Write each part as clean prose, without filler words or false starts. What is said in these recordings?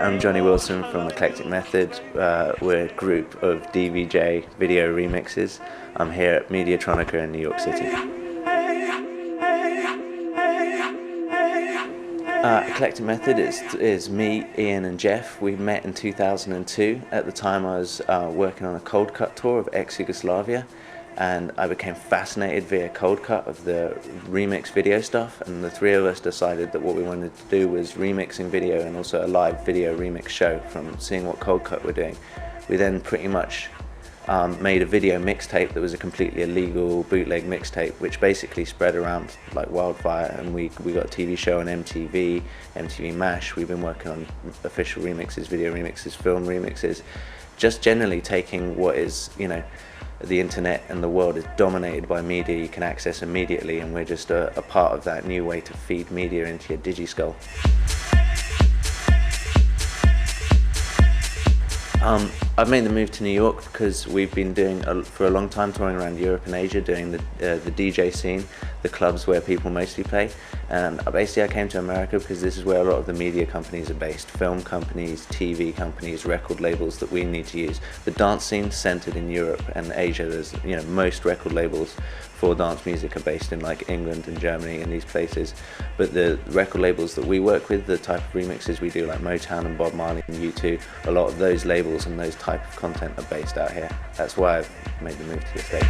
I'm Johnny Wilson from Eclectic Method. We're a group of DVJ video remixes. I'm here at Mediatronica in New York City. Eclectic Method is me, Ian and Jeff. We met in 2002. At the time I was working on a cold cut tour of ex-Yugoslavia, and I became fascinated via cold cut of the remix video stuff, and the three of us decided that what we wanted to do was remixing video and also a live video remix show from seeing what cold cut were doing. We then pretty much made a video mixtape that was a completely illegal bootleg mixtape, which basically spread around like wildfire, and we got a TV show on MTV MASH. We've been working on official remixes, video remixes, film remixes, just generally taking what is, you know, the internet and the world is dominated by media you can access immediately, and we're just a part of that new way to feed media into your digiskull. I've made the move to New York because we've been doing, for a long time, touring around Europe and Asia, doing the DJ scene, the clubs where people mostly play. And basically I came to America because this is where a lot of the media companies are based, film companies, TV companies, record labels that we need to use. The dance scene centered in Europe and Asia. There's, you know, most record labels for dance music are based in like England and Germany and these places. But the record labels that we work with, the type of remixes we do, like Motown and Bob Marley and U2, a lot of those labels and those type of content are based out here. That's why I've made the move to the States.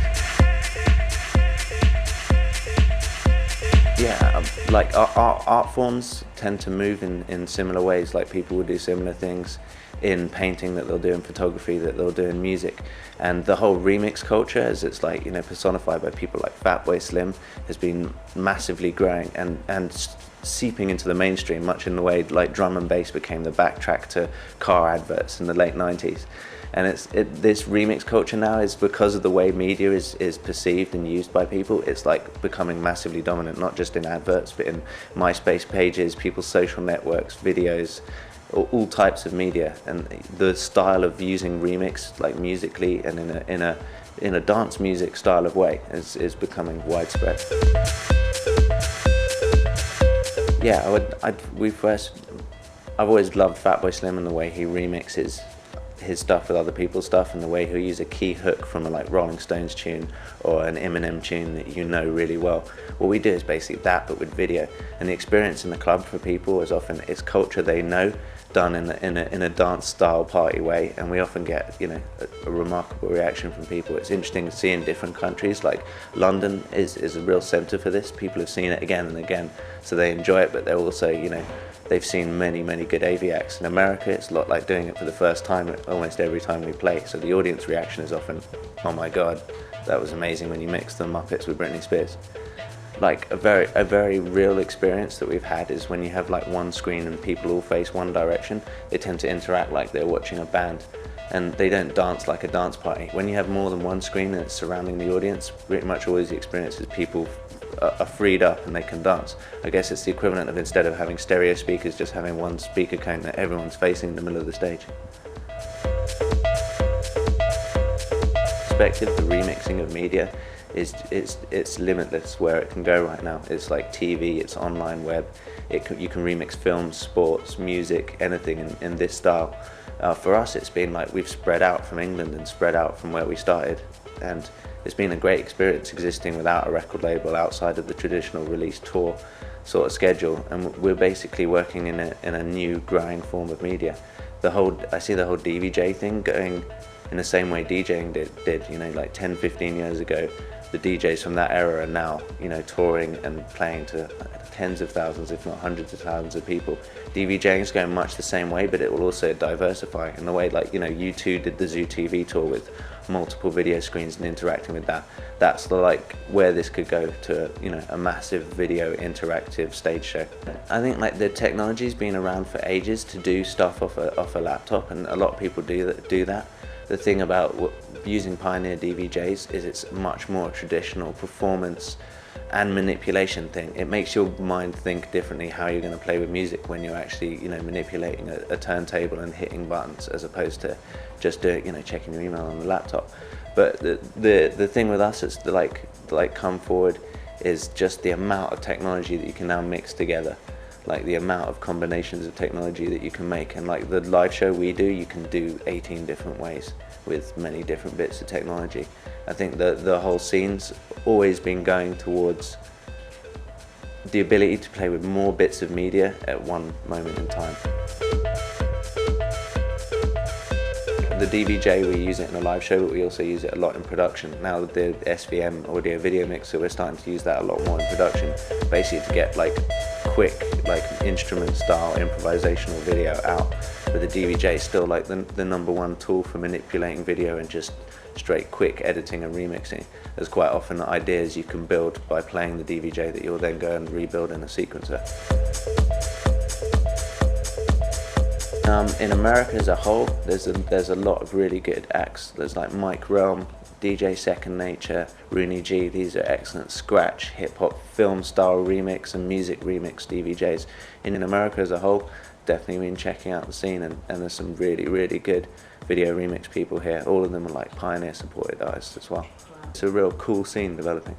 Yeah, like art forms tend to move in similar ways. Like people will do similar things in painting that they'll do in photography, that they'll do in music. And the whole remix culture, as it's like, you know, personified by people like Fatboy Slim, has been massively growing and seeping into the mainstream, much in the way like drum and bass became the backtrack to car adverts in the late 90s. And this remix culture now is, because of the way media is perceived and used by people, it's like becoming massively dominant, not just in adverts, but in MySpace pages, people's social networks, videos, all types of media. And the style of using remix, like musically and in a dance music style of way, is becoming widespread. Yeah, I've always loved Fatboy Slim and the way he remixes his stuff with other people's stuff, and the way he'll use a key hook from a like Rolling Stones tune or an Eminem tune that you know really well. What we do is basically that, but with video. And the experience in the club for people is often it's culture they know done in a dance style party way, and we often get, you know, a remarkable reaction from people. It's interesting to see in different countries. Like London is a real center for this. People have seen it again and again, so they enjoy it, but they're also, you know, they've seen many good AV acts. In America, it's a lot like doing it for the first time almost every time we play. So the audience reaction is often, oh my God, that was amazing when you mixed the Muppets with Britney Spears. Like a very real experience that we've had is when you have like one screen and people all face one direction, they tend to interact like they're watching a band, and they don't dance like a dance party. When you have more than one screen and it's surrounding the audience, pretty much always the experience is people are freed up and they can dance. I guess it's the equivalent of, instead of having stereo speakers, just having one speaker cone that everyone's facing in the middle of the stage. Perspective, the remixing of media it's limitless where it can go right now. It's like TV, it's online web. You can remix films, sports, music, anything in this style. For us, it's been like we've spread out from England and spread out from where we started, and it's been a great experience existing without a record label, outside of the traditional release tour sort of schedule. And we're basically working in a new growing form of media. I see the whole DVJ thing going in the same way DJing did, you know, like 10, 15 years ago. The DJs from that era are now, you know, touring and playing to tens of thousands, if not hundreds of thousands of people. DVJing is going much the same way, but it will also diversify in the way, like, you know, U2 did the Zoo TV tour with multiple video screens and interacting with that. That's like where this could go to, you know, a massive video interactive stage show. I think like the technology's been around for ages to do stuff off a laptop, and a lot of people do that. The thing about using Pioneer DVJs is it's much more traditional performance and manipulation thing. It makes your mind think differently how you're going to play with music when you're actually, you know, manipulating a turntable and hitting buttons, as opposed to just doing, you know, checking your email on the laptop. But the thing with us that's like come forward is just the amount of technology that you can now mix together. like the amount of combinations of technology that you can make. And like the live show we do, you can do 18 different ways with many different bits of technology. I think that the whole scene's always been going towards the ability to play with more bits of media at one moment in time. The DVJ, we use it in a live show, but we also use it a lot in production. Now with the SVM audio video mixer, we're starting to use that a lot more in production, basically to get like quick, like instrument style improvisational video out. But the DVJ is still like the #1 tool for manipulating video and just straight quick editing and remixing. There's quite often ideas you can build by playing the DVJ that you'll then go and rebuild in a sequencer. In America as a whole, there's a lot of really good acts. There's like Mike Realm, DJ Second Nature, Rooney G. These are excellent scratch, hip-hop, film-style remix and music remix DVJs. In America as a whole, definitely been checking out the scene, and there's some really, really good video remix people here. All of them are like pioneer supported artists as well. It's a real cool scene developing.